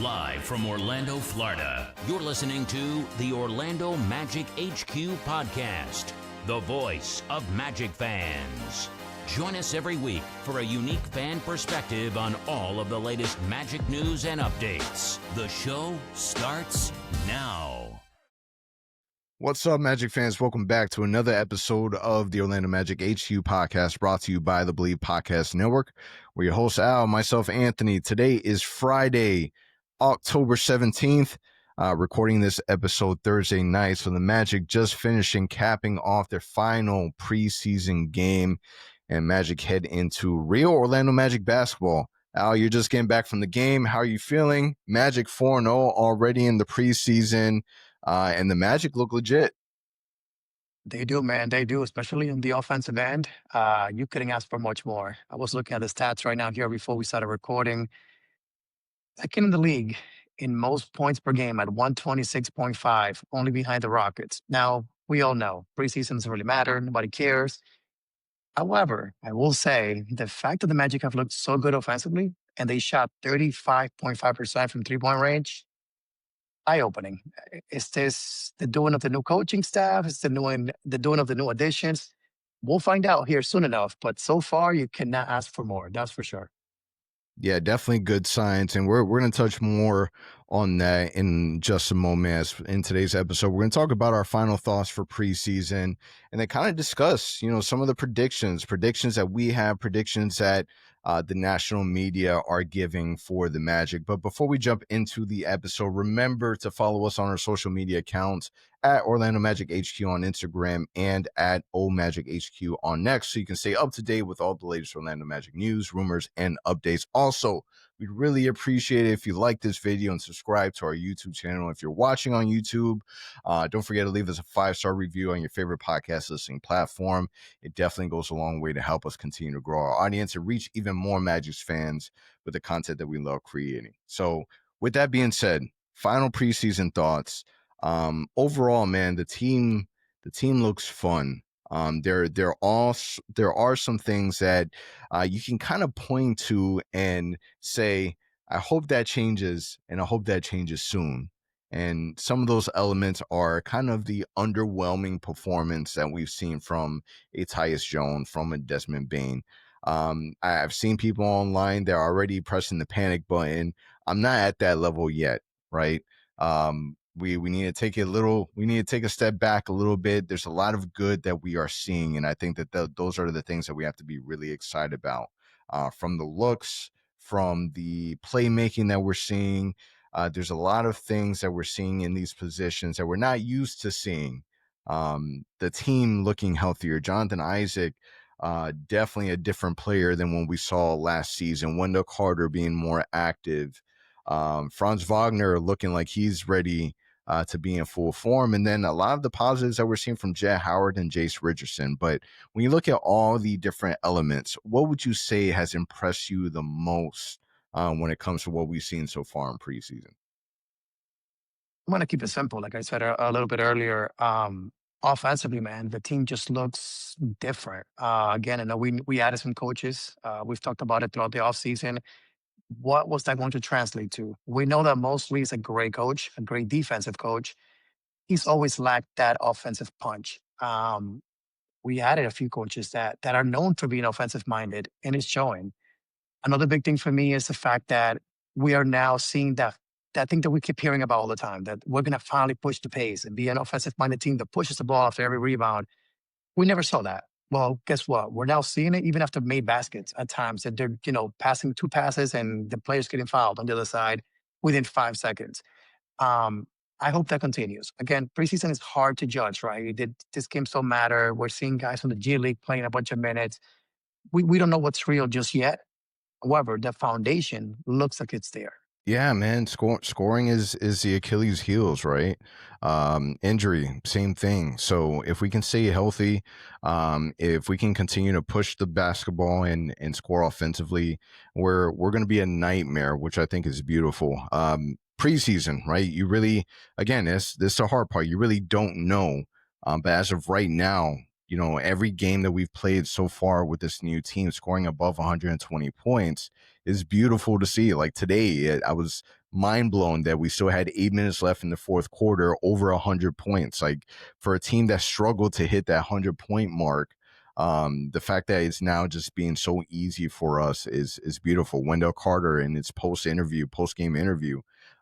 Live from Orlando, Florida, you're listening to the Orlando Magic HQ podcast, the voice of Magic fans. Join us every week for a unique fan perspective on all of the latest Magic news and updates. The show starts now. What's up, Magic fans? Welcome back to another episode of the Orlando Magic HQ podcast, brought to you by the Believe Podcast Network. We're your host, Al, myself, Anthony. Today is Friday, October 17th, recording this episode Thursday night. So the Magic just finishing capping off their final preseason game, and Magic head into real Orlando Magic basketball. Al, you're just getting back from the game. How are you feeling? Magic 4-0 already in the preseason. And the Magic look legit. They do, man. They do, especially in the offensive end. You couldn't ask for much more. I was looking at the stats right now here before we started recording. Second in the league in most points per game at 126.5, only behind the Rockets. Now, we all know preseason doesn't really matter. Nobody cares. However, I will say the fact that the Magic have looked so good offensively and they shot 35.5% from three-point range, eye-opening. Is this the doing of the new coaching staff? Is the doing of the new additions? We'll find out here soon enough. But so far, you cannot ask for more. That's for sure. Yeah, definitely good signs. And we're going to touch more on that in just a moment. As in today's episode, we're going to talk about our final thoughts for preseason and then kind of discuss, some of the predictions that we have, predictions that the national media are giving for the Magic. But before we jump into the episode, remember to follow us on our social media accounts at Orlando Magic HQ on Instagram and at Magic HQ on Next, so you can stay up to date with all the latest Orlando Magic news, rumors, and updates. Also, we'd really appreciate it if you like this video and subscribe to our YouTube channel. If you're watching on YouTube, don't forget to leave us a 5-star review on your favorite podcast listening platform. It definitely goes a long way to help us continue to grow our audience and reach even more Magic fans with the content that we love creating. So with that being said, final preseason thoughts. Overall, man, the team looks fun. There are some things that you can kind of point to and say, I hope that changes, and I hope that changes soon. And some of those elements are kind of the underwhelming performance that we've seen from a Tyus Jones, from a Desmond Bane. I've seen people online that are already pressing the panic button. I'm not at that level yet, right? We need to take a step back a little bit. There's a lot of good that we are seeing, and I think that those are the things that we have to be really excited about, from the looks, from the playmaking that we're seeing. There's a lot of things that we're seeing in these positions that we're not used to seeing. The team looking healthier. Jonathan Isaac, definitely a different player than when we saw last season. Wendell Carter being more active. Franz Wagner looking like he's ready to be in full form. And then a lot of the positives that we're seeing from Jett Howard and Jace Richardson. But when you look at all the different elements, what would you say has impressed you the most when it comes to what we've seen so far in preseason? I'm going to keep it simple. Like I said a little bit earlier, offensively, man, the team just looks different. Again, I know we added some coaches. We've talked about it throughout the offseason. What was that going to translate to? We know that Mosley is a great coach, a great defensive coach. He's always lacked that offensive punch. We added a few coaches that are known for being offensive minded, and it's showing. Another big thing for me is the fact that we are now seeing that thing that we keep hearing about all the time, that we're going to finally push the pace and be an offensive minded team that pushes the ball after every rebound. We never saw that. Well, guess what? We're now seeing it even after made baskets at times, that they're, passing 2 passes and the players getting fouled on the other side within 5 seconds. I hope that continues. Again, preseason is hard to judge, right? This game still matter. We're seeing guys from the G League playing a bunch of minutes. We don't know what's real just yet. However, the foundation looks like it's there. Yeah, man, scoring is the Achilles heels, right? Injury, same thing. So if we can stay healthy, if we can continue to push the basketball and score offensively, we're going to be a nightmare, which I think is beautiful. Preseason, right? You really, again, this is the hard part. You really don't know. But as of right now, every game that we've played so far with this new team scoring above 120 points is beautiful to see. Like today, I was mind blown that we still had 8 minutes left in the fourth quarter, over 100 points. Like for a team that struggled to hit that 100-point mark, the fact that it's now just being so easy for us is beautiful. Wendell Carter in its post-game interview,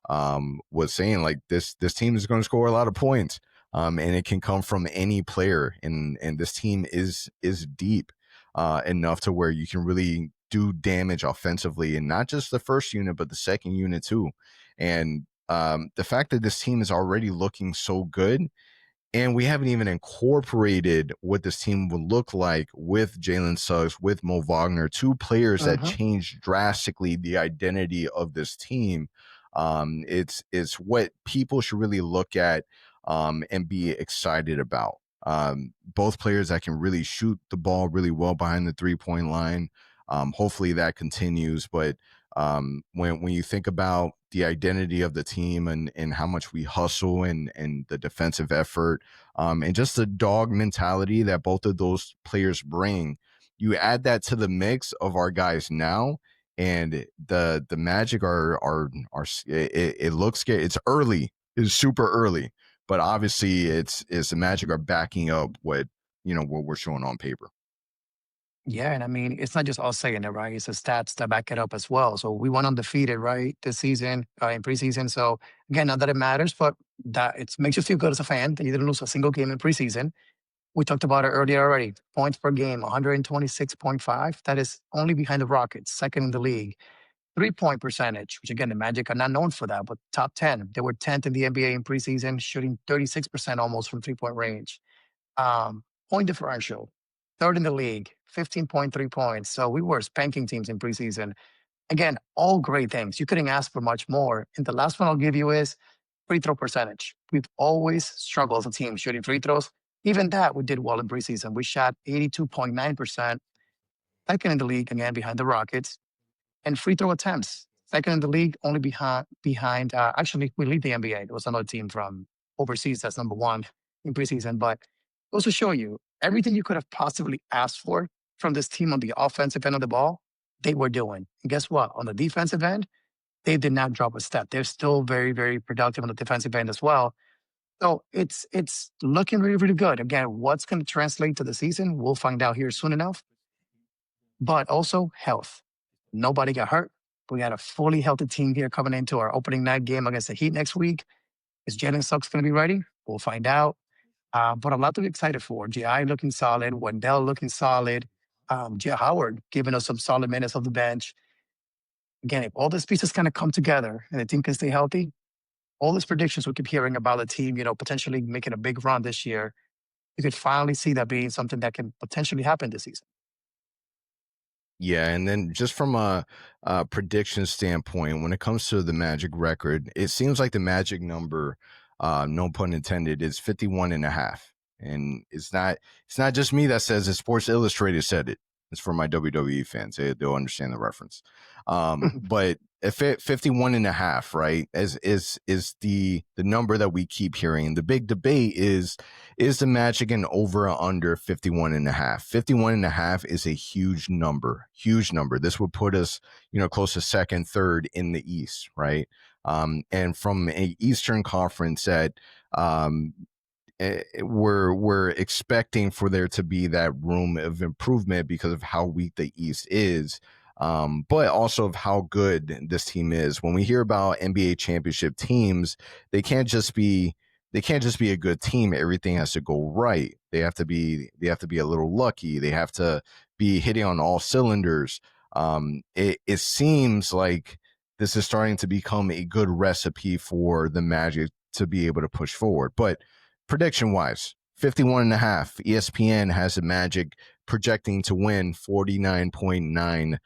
was saying like this team is going to score a lot of points, and it can come from any player, and this team is deep enough to where you can really do damage offensively, and not just the first unit but the second unit too. And the fact that this team is already looking so good, and we haven't even incorporated what this team would look like with Jalen Suggs, with Mo Wagner, two players that changed drastically the identity of this team. It's what people should really look at and be excited about. Both players that can really shoot the ball really well behind the 3-point line. Hopefully that continues. But when you think about the identity of the team and how much we hustle and the defensive effort, and just the dog mentality that both of those players bring, you add that to the mix of our guys now, and the Magic are it looks scary. It's early. It's super early, but obviously it's the Magic are backing up what we're showing on paper. Yeah, and I mean, it's not just us saying it, right? It's the stats that back it up as well. So we went undefeated, right, this season in preseason. So again, not that it matters, but that it makes you feel good as a fan that you didn't lose a single game in preseason. We talked about it earlier already. Points per game, 126.5. That is only behind the Rockets, second in the league. 3-point percentage, which again, the Magic are not known for that, but top 10. They were 10th in the NBA in preseason, shooting 36% almost from 3-point range. Point differential, third in the league, 15.3 points. So we were spanking teams in preseason. Again, all great things. You couldn't ask for much more. And the last one I'll give you is free throw percentage. We've always struggled as a team shooting free throws. Even that we did well in preseason. We shot 82.9%, second in the league, again, behind the Rockets. And free throw attempts, second in the league, only behind actually, we lead the NBA. There was another team from overseas that's number one in preseason. But goes to show you everything you could have possibly asked for from this team on the offensive end of the ball, they were doing. And guess what? On the defensive end, they did not drop a step. They're still very, very productive on the defensive end as well. So it's looking really, really good. Again, what's going to translate to the season? We'll find out here soon enough. But also health. Nobody got hurt. We got a fully healthy team here coming into our opening night game against the Heat next week. Is Jalen Suggs going to be ready? We'll find out. But a lot to be excited for. G.I. looking solid. Wendell looking solid. J. Howard giving us some solid minutes off the bench. Again, if all these pieces kind of come together and the team can stay healthy, all these predictions we keep hearing about the team, potentially making a big run this year, you could finally see that being something that can potentially happen this season. Yeah, and then just from a prediction standpoint, when it comes to the Magic record, it seems like the Magic number, no pun intended, is 51.5. And it's not just me that says it. Sports Illustrated said it. It's for my WWE fans. They'll understand the reference. But if 51.5, right, is the number that we keep hearing. The big debate is the Magic an over or under 51.5? 51.5 is a huge number. This would put us, close to second, third in the East, right? And from an Eastern Conference that we're expecting for there to be that room of improvement because of how weak the East is, but also of how good this team is. When we hear about NBA championship teams, they can't just be a good team. Everything has to go right. They have to be a little lucky. They have to be hitting on all cylinders. It seems like this is starting to become a good recipe for the Magic to be able to push forward. But prediction wise, 51.5. ESPN has the Magic projecting to win 49.9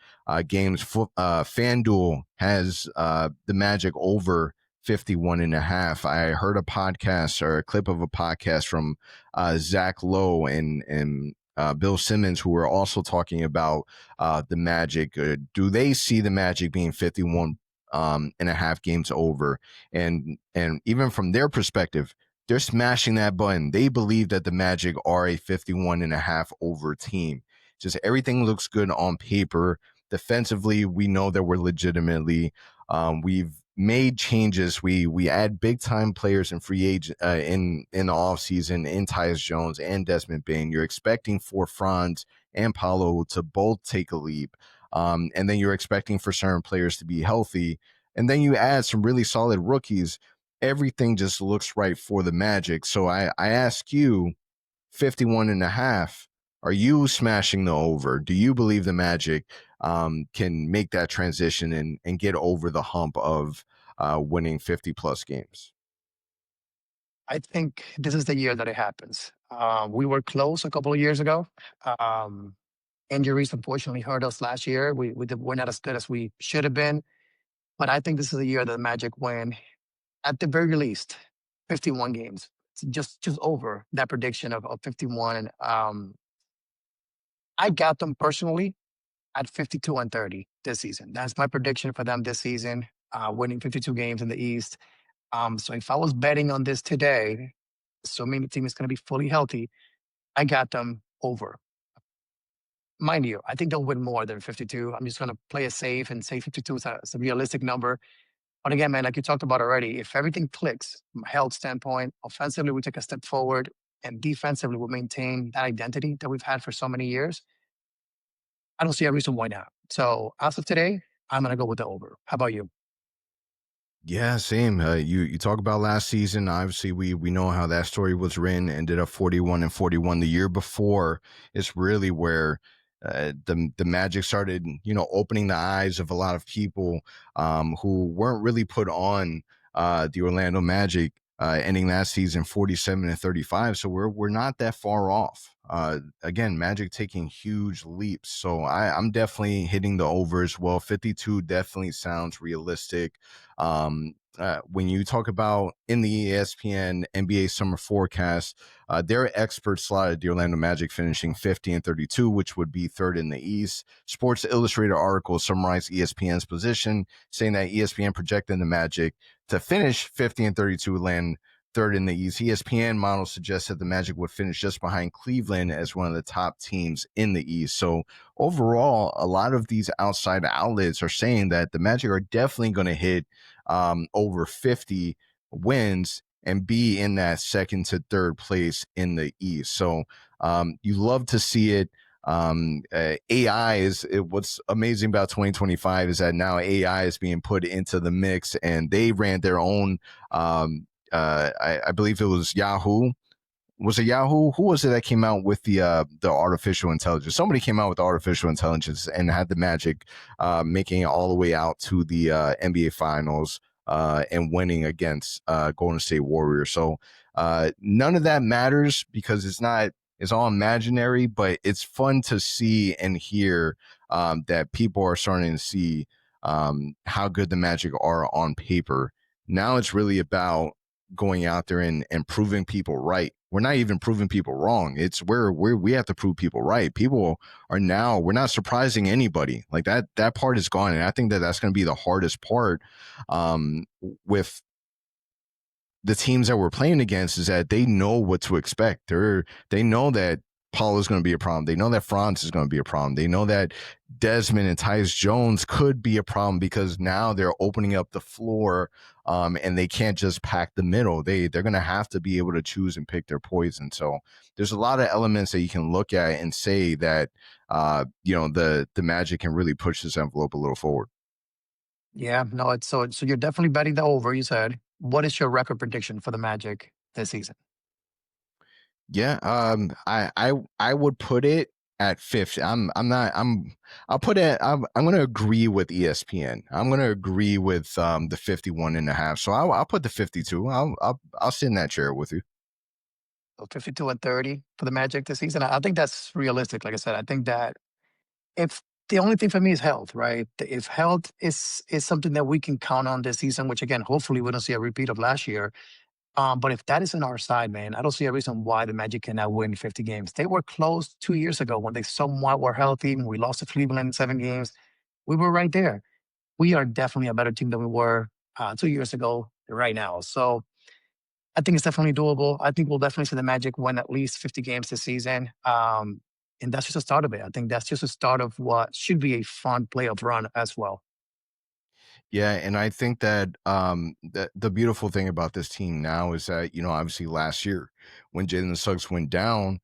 games. FanDuel has the Magic over 51.5. I heard a podcast or a clip of a podcast from Zach Lowe and Bill Simmons, who were also talking about the Magic. Do they see the Magic being 51 and a half games over? And even from their perspective, they're smashing that button. They believe that the Magic are a 51.5 over team. Just everything looks good on paper. Defensively, we know that we're legitimately. We've made changes. We add big time players in free agent in the offseason in Tyus Jones and Desmond Bain. You're expecting for Franz and Paulo to both take a leap. And then you're expecting for certain players to be healthy. And then you add some really solid rookies. Everything just looks right for the Magic. So I ask you, 51.5, are you smashing the over? Do you believe the Magic can make that transition and get over the hump of winning 50 plus games? I think this is the year that it happens. We were close a couple of years ago. Um, Injuries unfortunately hurt us last year. We're not as good as we should have been. But I think this is the year that the Magic win, at the very least, 51 games. It's just over that prediction of 51. And I got them personally at 52 and 30 this season. That's my prediction for them this season, winning 52 games in the East. So if I was betting on this today, assuming the team is going to be fully healthy, I got them over. Mind you, I think they'll win more than 52. I'm just going to play it safe and say 52 is a realistic number. But again, man, like you talked about already, if everything clicks from a health standpoint, offensively, we take a step forward, and defensively, we maintain that identity that we've had for so many years, I don't see a reason why not. So as of today, I'm going to go with the over. How about you? Yeah, same. You talk about last season. Obviously, we know how that story was written. Ended up 41-41 the year before. It's really where the Magic started, opening the eyes of a lot of people who weren't really put on the Orlando Magic. Ending that season 47-35, so we're not that far off. Again, Magic taking huge leaps, so I'm definitely hitting the over as well. 52 definitely sounds realistic. When you talk about in the ESPN NBA summer forecast, their experts slotted the Orlando Magic finishing 50-32, which would be third in the East. Sports Illustrated article summarized ESPN's position, saying that ESPN projected the Magic to finish 50-32, land third in the East. ESPN model suggests that the Magic would finish just behind Cleveland as one of the top teams in the East. So overall, a lot of these outside outlets are saying that the Magic are definitely going to hit over 50 wins and be in that second to third place in the East. So you love to see it. AI what's amazing about 2025 is that now AI is being put into the mix, and they ran their own. I believe it was Yahoo. Was it Yahoo? Who was it that came out with the artificial intelligence? Somebody came out with artificial intelligence and had the Magic making it all the way out to the NBA Finals and winning against Golden State Warriors. So none of that matters because it's all imaginary, but it's fun to see and hear that people are starting to see how good the Magic are on paper. Now it's really about going out there and proving people right. We're not even proving people wrong. It's where we have to prove people right. People are now, we're not surprising anybody. Like that part is gone. And I think that that's going to be the hardest part with the teams that we're playing against, is that they know what to expect. They know that Paul is going to be a problem. They know that Franz is going to be a problem. They know that Desmond and Tyus Jones could be a problem because now they're opening up the floor and they can't just pack the middle. They're going to have to be able to choose and pick their poison. So there's a lot of elements that you can look at and say that, the Magic can really push this envelope a little forward. Yeah, no, it's so you're definitely betting the over, you said. What is your record prediction for the Magic this season? Yeah, I would put it at 50. I'll put it I'm going to agree with ESPN. I'm going to agree with the 51.5. So I'll put the 52. I'll sit in that chair with you. So 52 and 30 for the Magic this season. I think that's realistic. Like I said, I think that if the only thing for me is health, right? If health is something that we can count on this season, which again, hopefully we don't see a repeat of last year. But if that is on our side, man, I don't see a reason why the Magic cannot win 50 games. They were close 2 years ago when they somewhat were healthy. When we lost to Cleveland in 7 games, we were right there. We are definitely a better team than we were 2 years ago right now. So I think it's definitely doable. I think we'll definitely see the Magic win at least 50 games this season. And that's just the start of it. I think that's just the start of what should be a fun playoff run as well. Yeah, and I think that the beautiful thing about this team now is that, obviously last year when Jalen Suggs went down,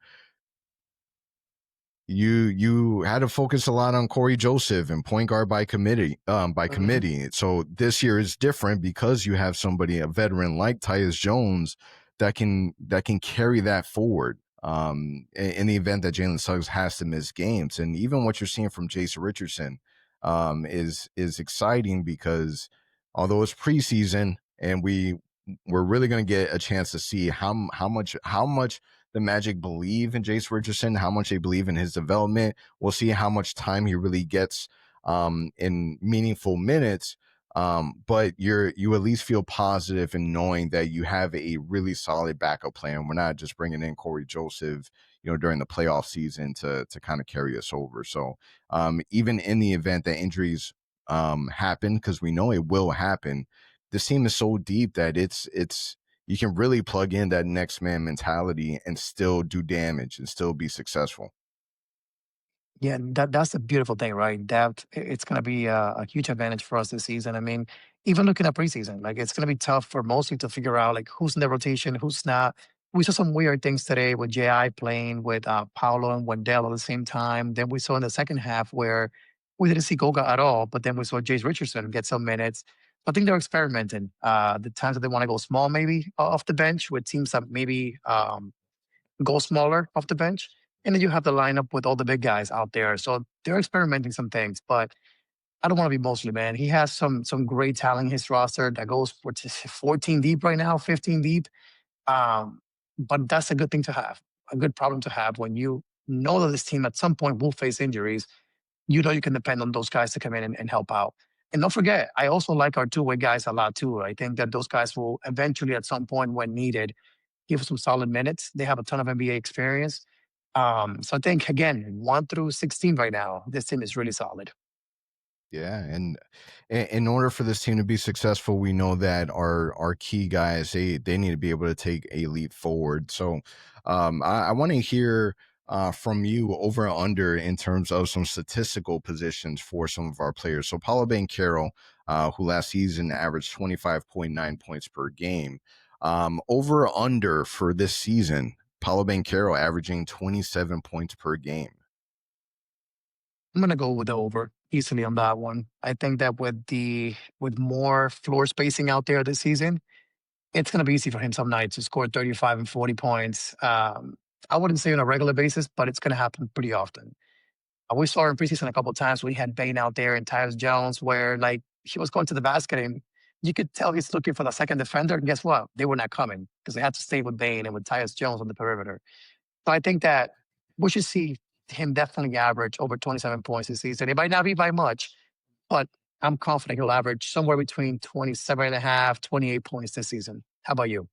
you had to focus a lot on Corey Joseph and point guard by committee. Mhm. So this year is different because you have somebody, a veteran like Tyus Jones, that can carry that forward. In the event that Jalen Suggs has to miss games, and even what you're seeing from Jason Richardson, is exciting because although it's preseason and we're really going to get a chance to see how much the Magic believe in Jace Richardson, how much they believe in his development. We'll see how much time he really gets in meaningful minutes. But you at least feel positive in knowing that you have a really solid backup plan. We're not just bringing in Corey Joseph, during the playoff season to kind of carry us over. So even in the event that injuries happen, because we know it will happen, this team is so deep that it's you can really plug in that next man mentality and still do damage and still be successful. Yeah, that's the beautiful thing, right? Depth. It's going to be a huge advantage for us this season. I mean, even looking at preseason, like it's going to be tough for mostly to figure out like who's in the rotation, who's not. We saw some weird things today with Ji playing with Paolo and Wendell at the same time. Then we saw in the second half where we didn't see Goga at all, but then we saw Jace Richardson get some minutes. I think they're experimenting. The times that they want to go small, maybe off the bench with teams that maybe go smaller off the bench. And then you have the lineup with all the big guys out there. So they're experimenting some things, but I don't want to be mostly, man. He has some great talent in his roster that goes for 14 deep right now, 15 deep. Um, but that's a good thing to have, a good problem to have when you know that this team at some point will face injuries. You know you can depend on those guys to come in and help out. And don't forget, I also like our two-way guys a lot too. I think that those guys will eventually, at some point when needed, give us some solid minutes. They have a ton of NBA experience. So I think again, 1 through 16 right now, this team is really solid. Yeah, and in order for this team to be successful, we know that our key guys, they need to be able to take a leap forward. So I want to hear from you over and under in terms of some statistical positions for some of our players. So Paulo Banchero, who last season averaged 25.9 points per game, over or under for this season, Paulo Banchero averaging 27 points per game. I'm gonna go with the over easily on that one. I think that with more floor spacing out there this season, it's gonna be easy for him some nights to score 35 and 40 points. I wouldn't say on a regular basis, but it's gonna happen pretty often. We saw in preseason a couple of times we had Bane out there and Tyus Jones where like he was going to the basket and you could tell he's looking for the second defender. And guess what? They were not coming because they had to stay with Bane and with Tyus Jones on the perimeter. So I think that we should see him definitely average over 27 points this season. It might not be by much, but I'm confident he'll average somewhere between 27 and a half, 28 points this season. How about you?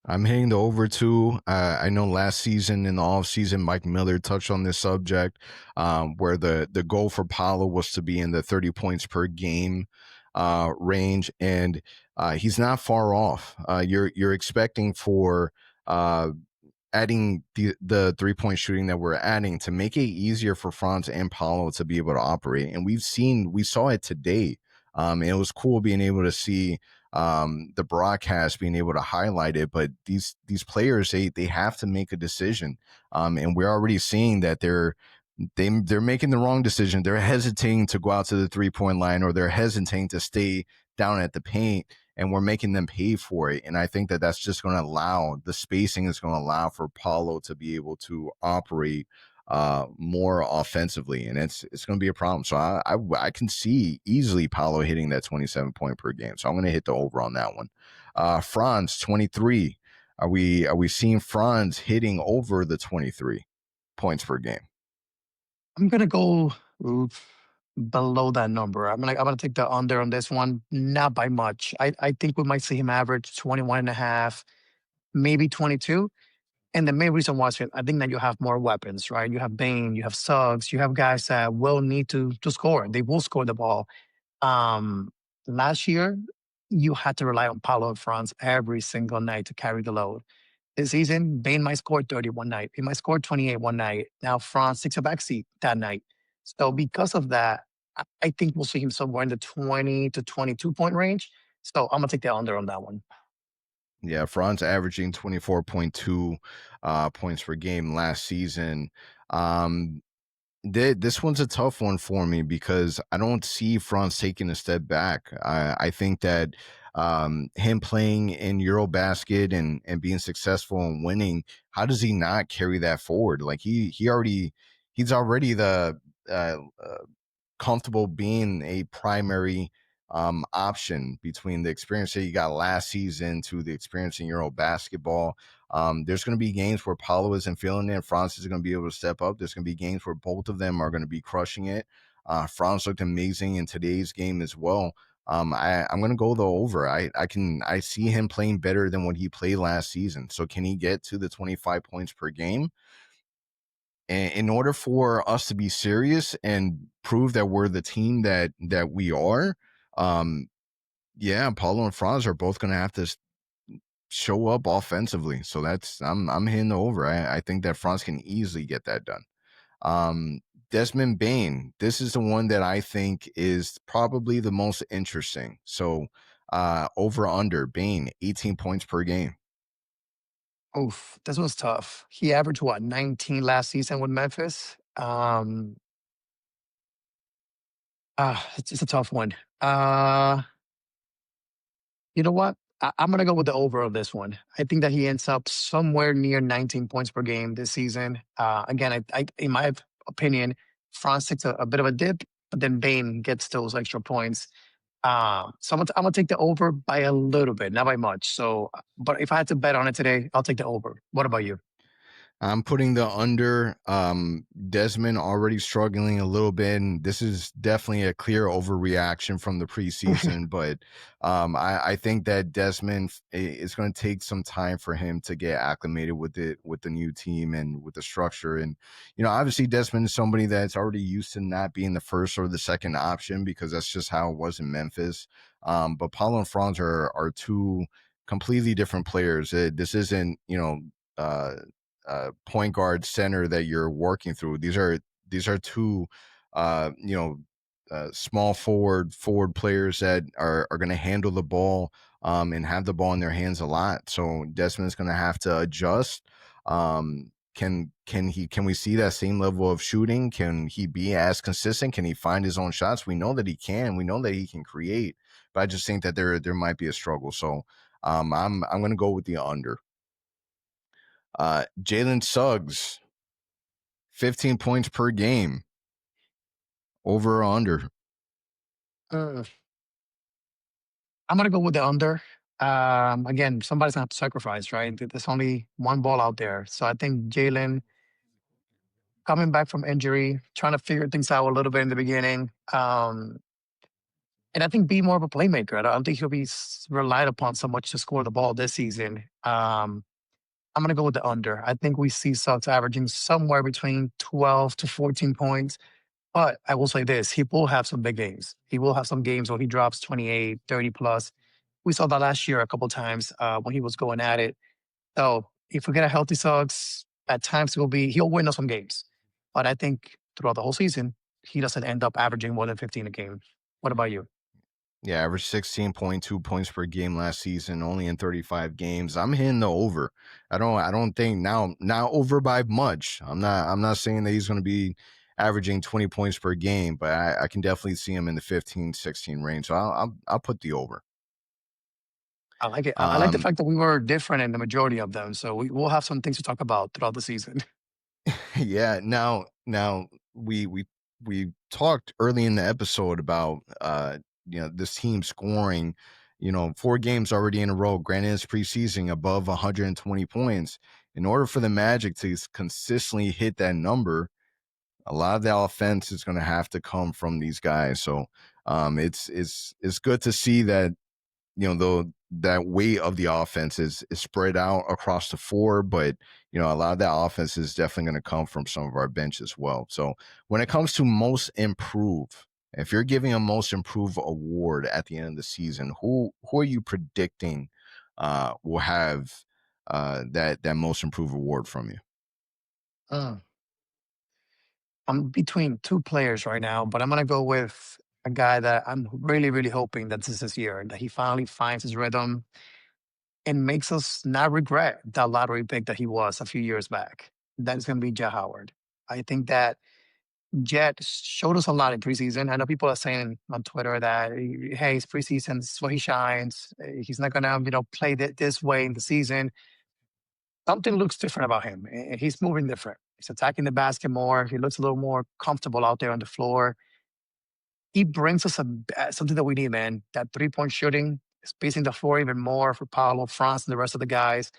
I'm hitting the over too. I know last season in the off season, Mike Miller touched on this subject, where the goal for Paulo was to be in the 30 points per game range, and he's not far off. You're expecting for uh, adding the 3-point shooting that we're adding to make it easier for Franz and Paulo to be able to operate. And we saw it today. And it was cool being able to see the broadcast being able to highlight it. But these players, they have to make a decision. And we're already seeing that they're making the wrong decision. They're hesitating to go out to the 3-point line, or they're hesitating to stay down at the paint, and we're making them pay for it. And I think that that's just going to allow the spacing is going to allow for Paulo to be able to operate more offensively, and it's going to be a problem. So I can see easily Paulo hitting that 27 point per game. So I'm going to hit the over on that one. Franz 23. Are we seeing Franz hitting over the 23 points per game? I'm gonna go below that number. I'm gonna take the under on this one, not by much. I think we might see him average 21 and a half, maybe 22. And the main reason why is I think that you have more weapons, right? You have Bane, you have Suggs, you have guys that will need to score. They will score the ball. Um, Last year, you had to rely on Paulo and Franz every single night to carry the load. This season, Bain might score 30 one night. He might score 28 one night. Now Franz takes a backseat that night. So because of that, I think we'll see him somewhere in the 20 to 22 point range. So I'm gonna take the under on that one. Yeah, Franz averaging 24.2 points per game last season. Um, this one's a tough one for me because I don't see Franz taking a step back. I think that him playing in Eurobasket and being successful and winning, how does he not carry that forward? Like he's already the comfortable being a primary option between the experience that you got last season to the experience in Euro basketball. There's going to be games where Paulo isn't feeling it and Franz is going to be able to step up. There's going to be games where both of them are going to be crushing it. Franz looked amazing in today's game as well. I'm going to go the over. I see him playing better than what he played last season. So can he get to the 25 points per game? And in order for us to be serious and prove that we're the team that we are, yeah, Paulo and Franz are both going to have to show up offensively. So I'm hitting the over. I think that Franz can easily get that done. Desmond Bain, this is the one that I think is probably the most interesting. So over under Bain, 18 points per game. Oof, this was tough. He averaged what, 19 last season with Memphis. It's a tough one. You know what? I'm gonna go with the over of this one. I think that he ends up somewhere near 19 points per game this season. Again, in my opinion, Franz takes a bit of a dip, but then Bain gets those extra points. So I'm gonna take the over by a little bit, not by much. So, but if I had to bet on it today, I'll take the over. What about you? I'm putting the under. Desmond already struggling a little bit, and this is definitely a clear overreaction from the preseason. But I think that Desmond is going to take some time for him to get acclimated with the new team and with the structure. And obviously Desmond is somebody that's already used to not being the first or the second option because that's just how it was in Memphis. But Paulo and Franz are two completely different players. This isn't point guard center that you're working through. These are two small forward players that are going to handle the ball and have the ball in their hands a lot. So Desmond's going to have to adjust. Can we see that same level of shooting? Can he be as consistent? Can he find his own shots? We know that he can. We know that he can create, but I just think that there might be a struggle. So I'm going to go with the under. Jalen Suggs, 15 points per game. Over or under? Uh, I'm gonna go with the under. Again, somebody's gonna have to sacrifice, right? There's only one ball out there, so I think Jalen coming back from injury, trying to figure things out a little bit in the beginning, and I think be more of a playmaker. I don't think he'll be relied upon so much to score the ball this season. I'm gonna go with the under. I think we see Suggs averaging somewhere between 12 to 14 points. But I will say this, he will have some big games. He will have some games where he drops 28, 30 plus. We saw that last year a couple times when he was going at it. So if we get a healthy Suggs, at times he'll win us some games. But I think throughout the whole season, he doesn't end up averaging more than 15 a game. What about you? Yeah, averaged 16.2 points per game last season, only in 35 games. I'm hitting the over. I don't think not over by much. I'm not saying that he's going to be averaging 20 points per game, but I can definitely see him in the 15, 16 range. So I'll put the over. I like it. I like the Um, fact that we were different in the majority of them. So we'll have some things to talk about throughout the season. yeah. Now we talked early in the episode about this team scoring 4 games already in a row. Granted, it's preseason above 120 points. In order for the Magic to consistently hit that number, a lot of the offense is going to have to come from these guys. So it's good to see that that weight of the offense is spread out across the 4, but a lot of that offense is definitely going to come from some of our bench as well. So when it comes to most improved, If you're giving a most improved award at the end of the season, who are you predicting will have that most improved award from you? Mm. I'm between two players right now, but I'm gonna go with a guy that I'm really, really hoping that this is his year, that he finally finds his rhythm and makes us not regret that lottery pick that he was a few years back. That is gonna be Jet Howard. I think that Jet showed us a lot in preseason. I know people are saying on Twitter that, hey, it's preseason, this is where he shines. He's not gonna, play this way in the season. Something looks different about him. He's moving different. He's attacking the basket more. He looks a little more comfortable out there on the floor. He brings us something that we need, man. That 3-point shooting, spacing the floor even more for Paulo, Franz, and the rest of the guys.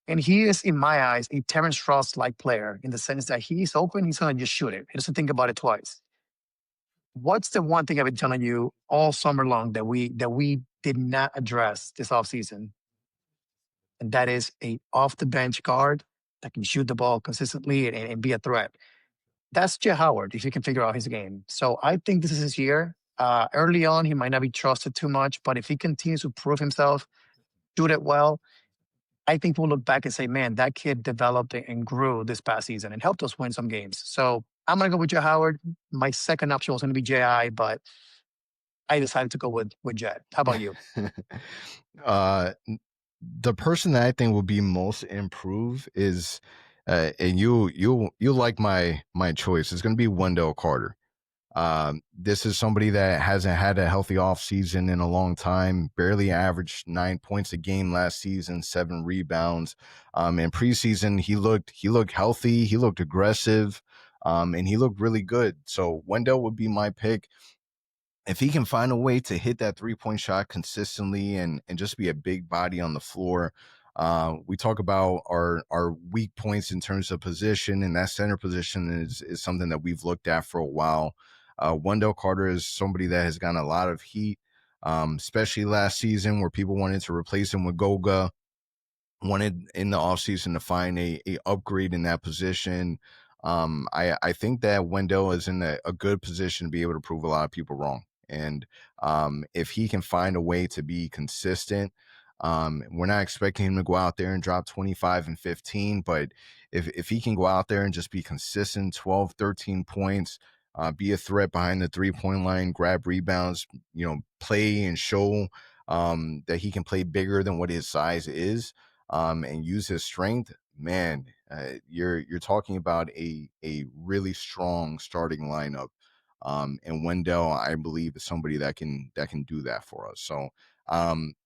And he is, in my eyes, a Terrence Ross like player in the sense that he's open, he's going to just shoot it. He doesn't think about it twice. What's the one thing I've been telling you all summer long that we did not address this offseason? And that is a off the bench guard that can shoot the ball consistently and be a threat. That's Jay Howard if he can figure out his game. So I think this is his year. Early on, he might not be trusted too much, but if he continues to prove himself, do it well, I think we'll look back and say, man, that kid developed and grew this past season and helped us win some games. So I'm going to go with Jay Howard. My second option was going to be J.I., but I decided to go with Jet. How about you? uh, the person that I think will be most improved is, and you'll like my choice. It's going to be Wendell Carter. This is somebody that hasn't had a healthy offseason in a long time, barely averaged 9 points a game last season, 7 rebounds. In preseason, he looked healthy, he looked aggressive, and he looked really good. So Wendell would be my pick. If he can find a way to hit that 3-point shot consistently and just be a big body on the floor. We talk about our weak points in terms of position, and that center position is something that we've looked at for a while. Wendell Carter is somebody that has gotten a lot of heat, especially last season where people wanted to replace him with Goga, wanted in the offseason to find a upgrade in that position. I think that Wendell is in a good position to be able to prove a lot of people wrong. And if he can find a way to be consistent, we're not expecting him to go out there and drop 25 and 15, but if he can go out there and just be consistent, 12, 13 points, be a threat behind the 3-point line, grab rebounds, play and show that he can play bigger than what his size is, and use his strength, man, you're talking about a really strong starting lineup. And Wendell, I believe, is somebody that can do that for us. So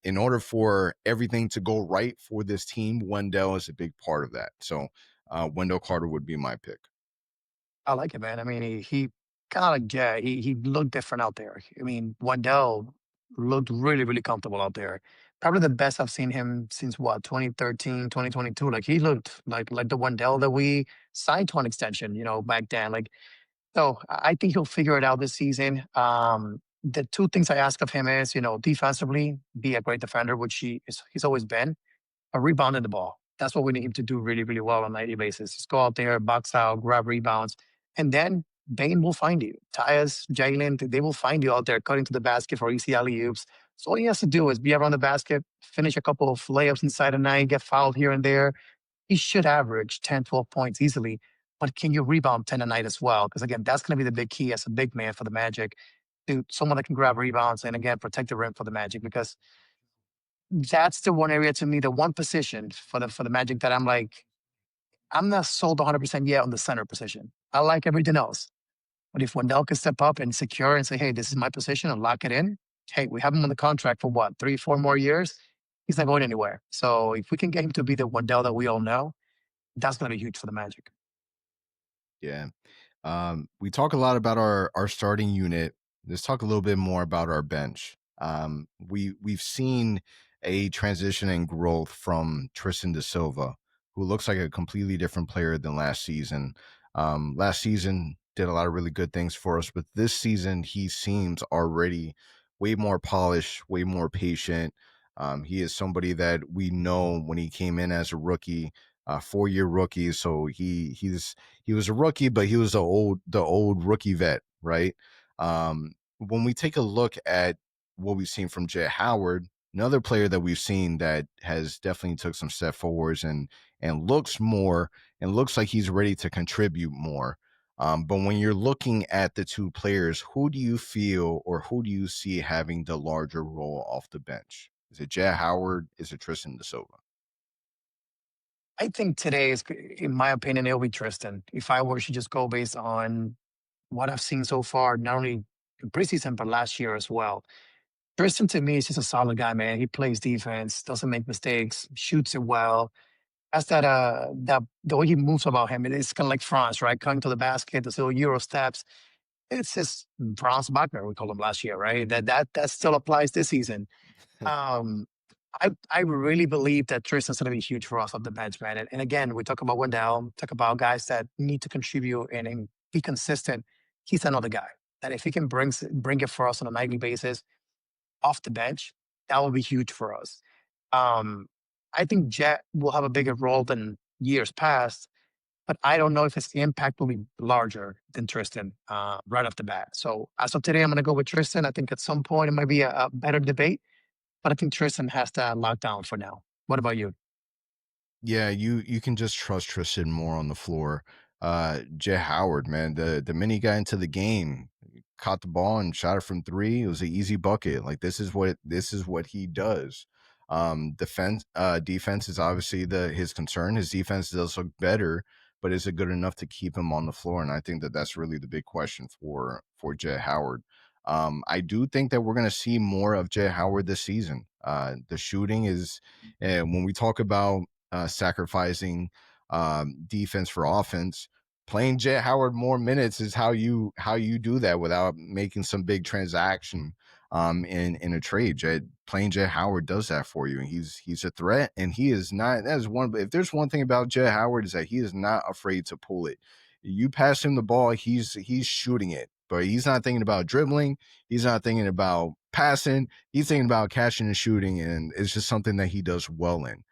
in order for everything to go right for this team, Wendell is a big part of that. So Wendell Carter would be my pick. I like it, man. I mean, he kind of like Jay. He looked different out there. I mean, Wendell looked really, really comfortable out there. Probably the best I've seen him since what, 2013, 2022. Like he looked like the Wendell that we signed to an extension, back then. Like, so I think he'll figure it out this season. The two things I ask of him is, defensively, be a great defender, which he's always been, rebounding the ball. That's what we need him to do really, really well on a nightly basis. Just go out there, box out, grab rebounds, and then Bane will find you. Tyus, Jalen, they will find you out there cutting to the basket for easy alley oops. So all he has to do is be around the basket, finish a couple of layups inside the night, get fouled here and there. He should average 10, 12 points easily. But can you rebound 10 a night as well? Because again, that's going to be the big key as a big man for the Magic. To someone that can grab rebounds and again protect the rim for the Magic, because that's the one area to me, the one position for the Magic that I'm like, I'm not sold 100% yet on the center position. I like everything else. But if Wendell can step up and secure and say, hey, this is my position and lock it in, hey, we have him on the contract for what, 3, 4 more years? He's not going anywhere. So if we can get him to be the Wendell that we all know, that's going to be huge for the Magic. Yeah. We talk a lot about our starting unit. Let's talk a little bit more about our bench. We've seen a transition and growth from Tristan da Silva, who looks like a completely different player than last season. Last season did a lot of really good things for us, but this season he seems already way more polished, way more patient. He is somebody that we know when he came in as a rookie, 4-year rookie. So he was a rookie, but he was the old rookie vet, right? when we take a look at what we've seen from Jay Howard, another player that we've seen that has definitely took some step forwards and looks more and looks like he's ready to contribute more. But when you're looking at the two players, who do you feel or who do you see having the larger role off the bench? Is it Jay Howard? Is it Tristan Da Silva? I think today is, in my opinion, it'll be Tristan. If I were to just go based on what I've seen so far, not only in preseason but last year as well. Tristan to me is just a solid guy, man. He plays defense, doesn't make mistakes, shoots it well. That's that the way he moves about him, it's kind of like France, right? Coming to the basket, the little Euro steps. It's just Franz Wagner, we called him last year, right? That still applies this season. Um, I really believe that Tristan's going to be huge for us off the bench, man. And again, we talk about Wendell, talk about guys that need to contribute and be consistent. He's another guy that if he can bring it for us on a nightly basis off the bench, that will be huge for us. Um, I think Jet will have a bigger role than years past, but I don't know if his impact will be larger than Tristan right off the bat. So as of today, I'm going to go with Tristan. I think at some point it might be a better debate, but I think Tristan has that locked down for now. What about you? Yeah, you can just trust Tristan more on the floor. Jay Howard, man, the minute he got into the game, caught the ball and shot it from three. It was an easy bucket. Like this is what he does. Defense is obviously his concern. His defense does look better, but is it good enough to keep him on the floor? And I think that that's really the big question for Jay Howard. I do think that we're going to see more of Jay Howard this season. The shooting is, when we talk about sacrificing defense for offense. Playing Jay Howard more minutes is how you do that without making some big transaction in a trade. Playing Jay Howard does that for you, and he's a threat, and he is not. That is one. If there's one thing about Jay Howard is that he is not afraid to pull it. You pass him the ball, he's shooting it, but he's not thinking about dribbling. He's not thinking about passing. He's thinking about catching and shooting, and it's just something that he does well in.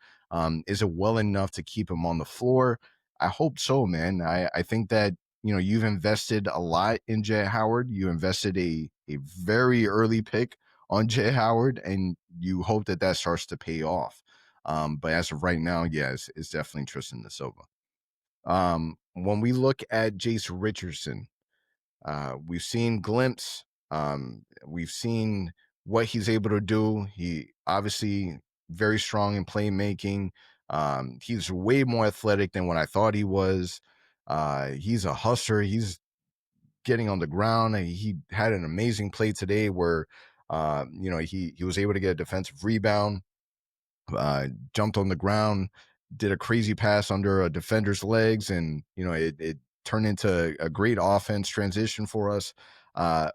Is it well enough to keep him on the floor? I hope so, man. I think that you've invested a lot in Jay Howard. You invested a very early pick on Jay Howard, and you hope that that starts to pay off. But as of right now, yes, it's definitely Tristan Da Silva. When we look at Jace Richardson, we've seen glimpse. We've seen what he's able to do. He obviously very strong in playmaking. He's way more athletic than what I thought he was. He's a hustler. He's getting on the ground. He had an amazing play today where, he was able to get a defensive rebound, jumped on the ground, did a crazy pass under a defender's legs, and it turned into a great offense transition for us.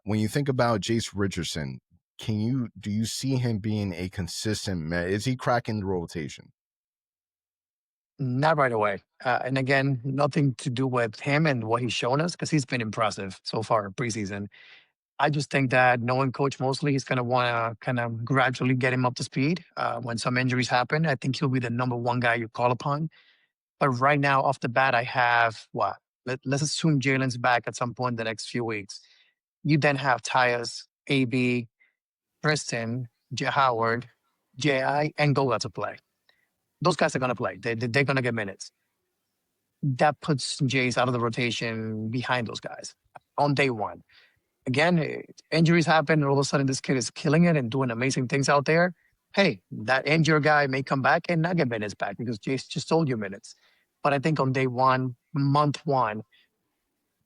When you think about Jace Richardson, do you see him being a consistent? Is he cracking the rotation? Not right away. And again, nothing to do with him and what he's shown us because he's been impressive so far in preseason. I just think that knowing Coach Mosley, he's going to want to kind of gradually get him up to speed. When some injuries happen, I think he'll be the number one guy you call upon. But right now, off the bat, I have what? Let's assume Jalen's back at some point in the next few weeks. You then have Tyus, AB, Tristan, J. Howard, J.I., and Gola to play. Those guys are going to play. They're going to get minutes. That puts Jace out of the rotation behind those guys on day one. Again, injuries happen, and all of a sudden this kid is killing it and doing amazing things out there. Hey, that injured guy may come back and not get minutes back because Jace just told you minutes. But I think on day one, month one,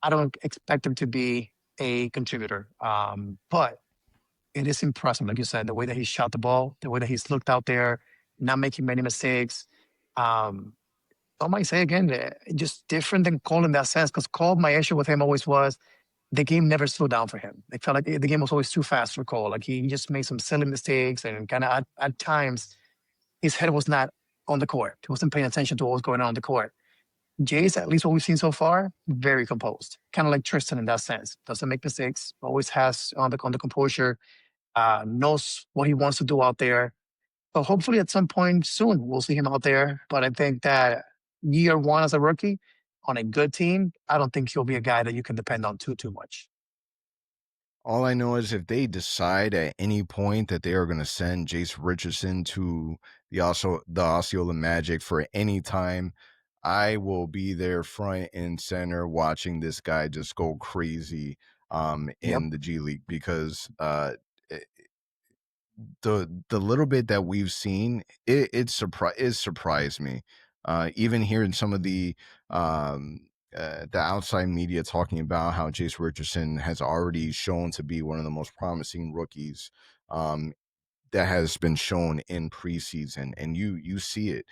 I don't expect him to be a contributor. But it is impressive, like you said, the way that he shot the ball, the way that he's looked out there, not making many mistakes. I might say again, just different than Cole in that sense, because Cole, my issue with him always was the game never slowed down for him. It felt like the game was always too fast for Cole. Like he just made some silly mistakes and kind of at times his head was not on the court. He wasn't paying attention to what was going on the court. Jace, at least what we've seen so far, very composed. Kind of like Tristan in that sense. Doesn't make mistakes, always has on the composure, knows what he wants to do out there. So hopefully at some point soon we'll see him out there. But I think that year one as a rookie on a good team, I don't think he'll be a guy that you can depend on too much. All I know is if they decide at any point that they are going to send Jace Richardson to the Osceola Magic for any time, I will be there front and center watching this guy just go crazy Yep. in the G League because the little bit that we've seen, it surprised me. Even hearing some of the outside media talking about how Jace Richardson has already shown to be one of the most promising rookies um, that has been shown in preseason, and you see it.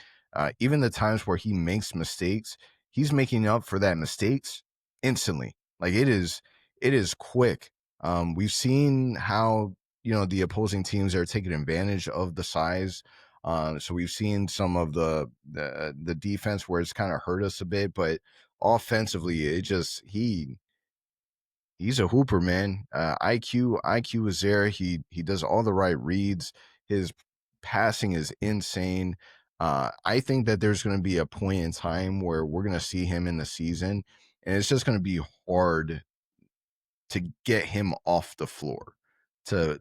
Even the times where he makes mistakes, he's making up for that mistakes instantly. Like it is quick. We've seen how the opposing teams are taking advantage of the size. So we've seen some of the defense where it's kind of hurt us a bit, but offensively, he's a hooper, man. IQ is there. He does all the right reads. His passing is insane. I think that there's going to be a point in time where we're going to see him in the season, and it's just going to be hard to get him off the floor, to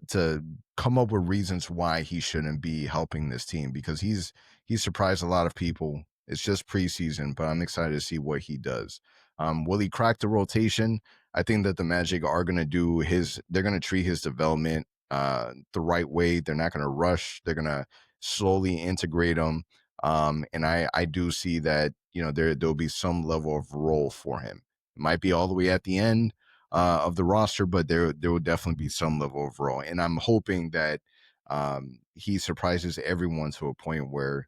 come up with reasons why he shouldn't be helping this team, because he's surprised a lot of people. It's just preseason, but I'm excited to see what he does. Will he crack the rotation? I think that the Magic are going to they're going to treat his development the right way. They're not going to rush. They're going to slowly integrate him. And I do see that, there'll be some level of role for him. It might be all the way at the end of the roster, but there will definitely be some level of role. And I'm hoping that he surprises everyone to a point where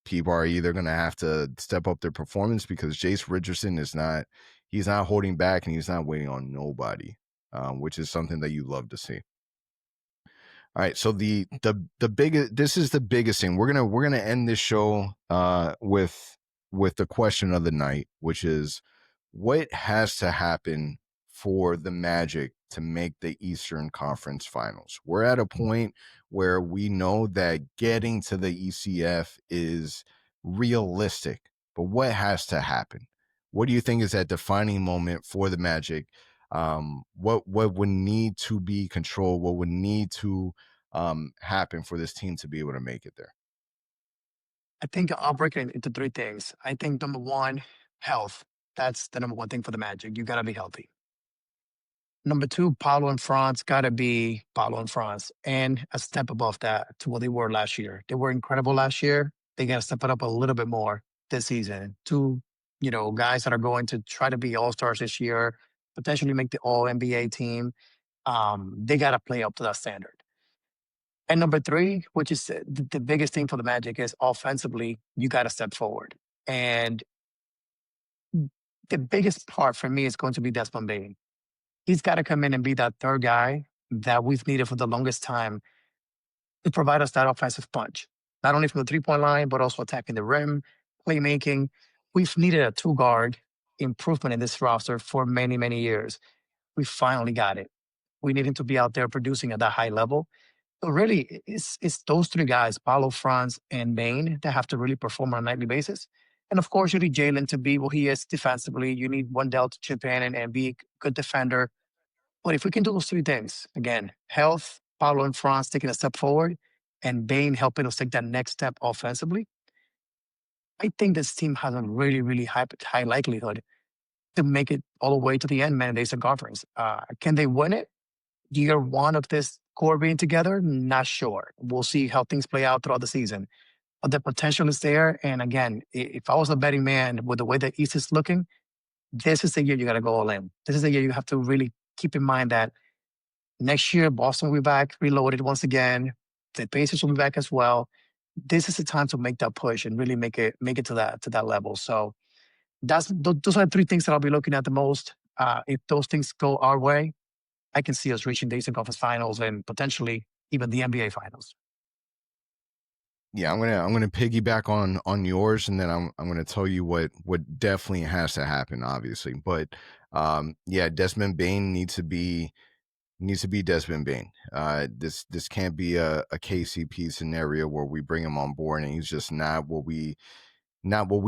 people are either going to have to step up their performance, because Jace Richardson he's not holding back and he's not waiting on nobody, which is something that you love to see. All right, so the biggest this is the biggest thing. We're gonna end this show with the question of the night, which is what has to happen for the Magic to make the Eastern Conference Finals. We're at a point where we know that getting to the ECF is realistic, but what has to happen? What do you think is that defining moment for the Magic? What would need to be controlled? What would need to happen for this team to be able to make it there? I think I'll break it into three things. I think number one, health. That's the number one thing for the Magic. You got to be healthy. Number two, Paulo and France got to be Paulo and France, and a step above that to what they were last year. They were incredible last year. They got to step it up a little bit more this season. Two, guys that are going to try to be all stars this year, potentially make the All NBA team. They got to play up to that standard. And number three, which is the biggest thing for the Magic, is offensively, you got to step forward. And the biggest part for me is going to be Desmond Bain. He's got to come in and be that third guy that we've needed for the longest time to provide us that offensive punch, not only from the 3 point line, but also attacking the rim, playmaking. We've needed a two guard improvement in this roster for many, many years. We finally got it. We need him to be out there producing at that high level. So really, it's those three guys, Paulo, Franz, and Bain, that have to really perform on a nightly basis. And of course, you need Jalen to be what he is defensively. You need Wendell to chip in and be a good defender. But if we can do those three things, again, health, Paulo and Franz taking a step forward, and Bain helping us take that next step offensively, I think this team has a really, really high likelihood to make it all the way to the end, man, in the Eastern Conference. Can they win it? Year one of this core being together? Not sure. We'll see how things play out throughout the season. But the potential is there. And again, if I was a betting man with the way the East is looking, this is the year you got to go all in. This is the year you have to really keep in mind that next year, Boston will be back reloaded once again. The Pacers will be back as well. This is the time to make that push and really make it to that level. So those are three things that I'll be looking at the most. If those things go our way, I can see us reaching the Eastern Conference Finals and potentially even the NBA Finals. Yeah, I'm gonna piggyback on yours, and then I'm gonna tell you what definitely has to happen, obviously. But yeah, Desmond Bain needs to be Desmond Bain. This can't be a KCP scenario where we bring him on board and he's just not what we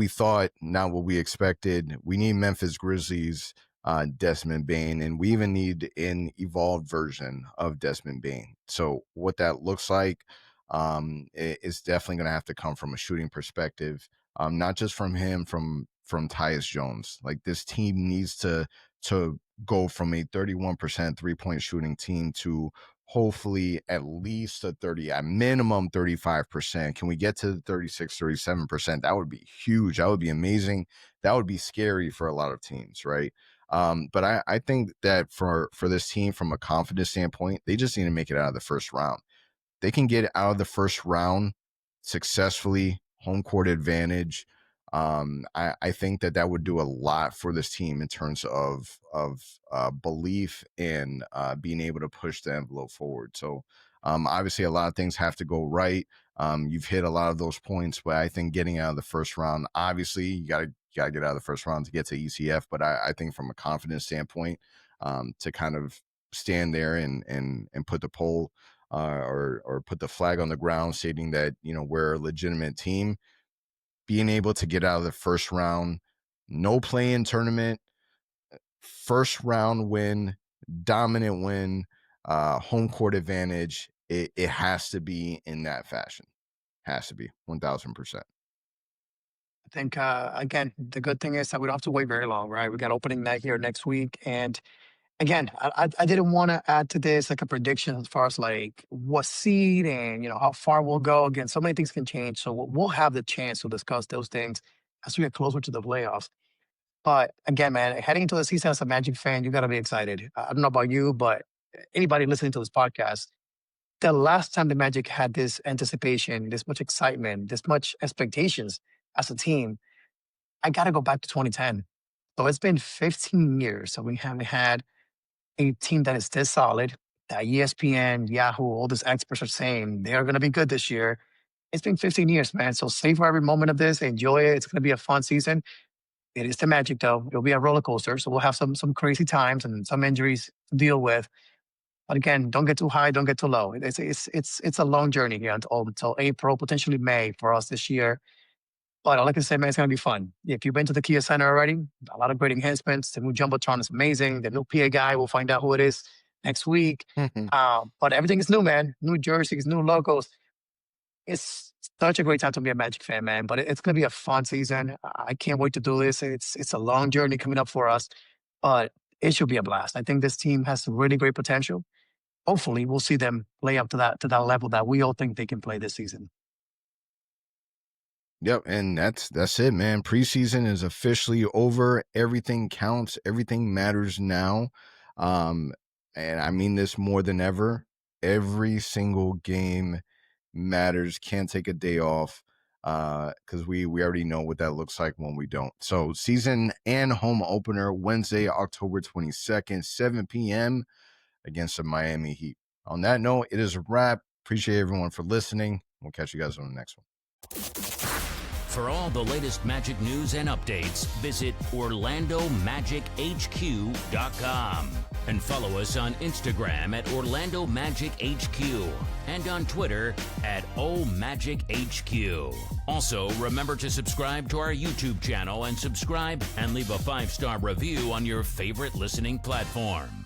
thought, not what we expected. We need Memphis Grizzlies Desmond Bane, and we even need an evolved version of Desmond Bane. So what that looks like is definitely going to have to come from a shooting perspective, not just from him, from Tyus Jones. Like, this team needs to go from a 31% 3-point shooting team to hopefully at least a 30, at minimum 35%. Can we get to the 36, 37%? That would be huge. That would be amazing. That would be scary for a lot of teams, right? But I think that for this team, from a confidence standpoint, they just need to make it out of the first round. They can get out of the first round successfully, home court advantage. I think that would do a lot for this team in terms of belief and being able to push the envelope forward. So obviously a lot of things have to go right. You've hit a lot of those points, but I think getting out of the first round, obviously you got to get out of the first round to get to ECF. But I think from a confidence standpoint, to kind of stand there and put the poll or put the flag on the ground stating that, we're a legitimate team, being able to get out of the first round, no play-in tournament, first round win, dominant win, home court advantage. It has to be in that fashion. Has to be 1000%. I think, again, the good thing is that we don't have to wait very long, right? We got opening night here next week. And again, I didn't want to add to this like a prediction as far as like what seed and, how far we'll go. Again, so many things can change. So we'll have the chance to discuss those things as we get closer to the playoffs. But again, man, heading into the season as a Magic fan, you got to be excited. I don't know about you, but anybody listening to this podcast, the last time the Magic had this anticipation, this much excitement, this much expectations as a team, I got to go back to 2010. So it's been 15 years. So we haven't had a team that is this solid, that ESPN, Yahoo, all these experts are saying they're going to be good this year. It's been 15 years, man. So savor every moment of this. Enjoy it. It's going to be a fun season. It is the Magic, though. It'll be a roller coaster. So we'll have some crazy times and some injuries to deal with. But again, don't get too high, don't get too low. It's a long journey here until April, potentially May for us this year. But all I can say, man, it's going to be fun. If you've been to the Kia Center already, a lot of great enhancements. The new Jumbotron is amazing. The new PA guy, we'll find out who it is next week. But everything is new, man. New jerseys, new logos. It's such a great time to be a Magic fan, man. But it's going to be a fun season. I can't wait to do this. It's a long journey coming up for us. But it should be a blast. I think this team has really great potential. Hopefully, we'll see them play up to that level that we all think they can play this season. Yep, and that's it, man. Preseason is officially over. Everything counts. Everything matters now. And I mean this more than ever. Every single game matters. Can't take a day off because we already know what that looks like when we don't. So season and home opener Wednesday, October 22nd, 7 p.m. against the Miami Heat. On that note, it is a wrap. Appreciate everyone for listening. We'll catch you guys on the next one. For all the latest Magic news and updates, visit OrlandoMagicHQ.com and follow us on Instagram at Orlando Magic HQ and on Twitter at OMagicHQ. Also, remember to subscribe to our YouTube channel and subscribe and leave a 5-star review on your favorite listening platform.